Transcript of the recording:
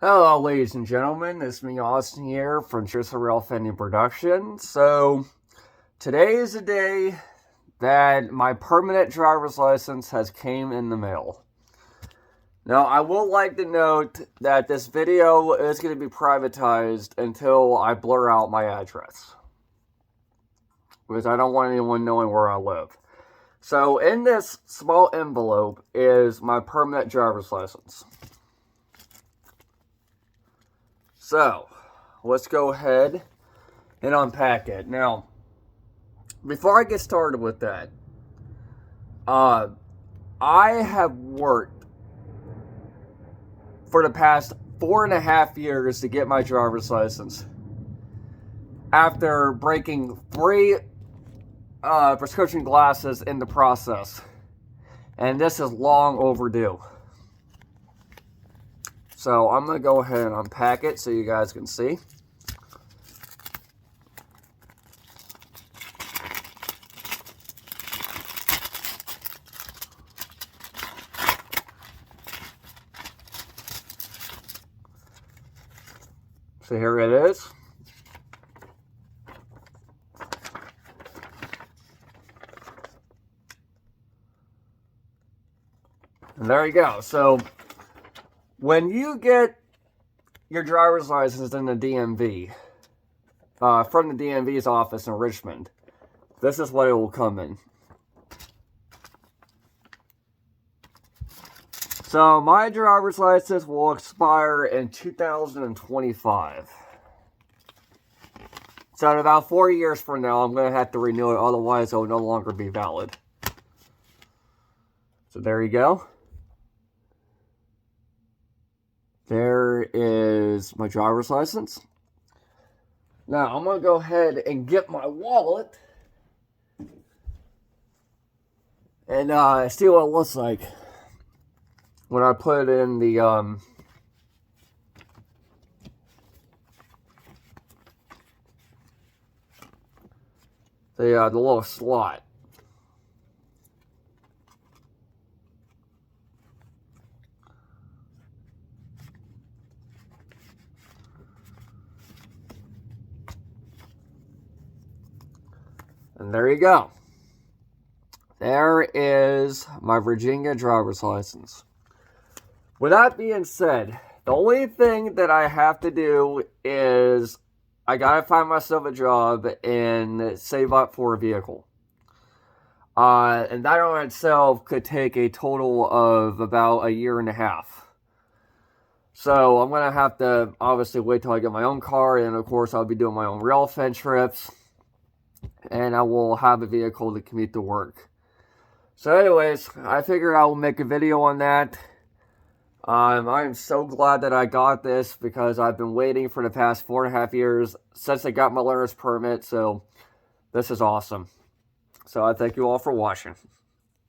Hello, ladies and gentlemen. It's me, Austin, here from Just a Real Fanny Production. So, today is the day that my permanent driver's license has came in the mail. Now, I would like to note that this video is going to be privatized until I blur out my address, because I don't want anyone knowing where I live. So, in this small envelope is my permanent driver's license. So, let's go ahead and unpack it. Now, before I get started with that, I have worked for the past 4.5 years to get my driver's license after breaking 3 prescription glasses in the process. And this is long overdue. So I'm going to go ahead and unpack it so you guys can see. So here it is. And there you go. So when you get your driver's license in the DMV, from the DMV's office in Richmond, this is what it will come in. So my driver's license will expire in 2025. So in about 4 years from now, I'm going to have to renew it, otherwise it will no longer be valid. So there you go. There is my driver's license. Now, I'm going to go ahead and get my wallet and see what it looks like when I put it in the little slot. And there you go. There is my Virginia driver's license. With that being said, the only thing that I have to do is I gotta find myself a job and save up for a vehicle. And that on itself could take a total of about 1.5 years. So I'm gonna have to obviously wait till I get my own car, and of course I'll be doing my own rail fence trips. And I will have a vehicle to commute to work. So anyways, I figured I will make a video on that. I am so glad that I got this, because I've been waiting for the past 4.5 years since I got my learner's permit. So this is awesome. So I thank you all for watching.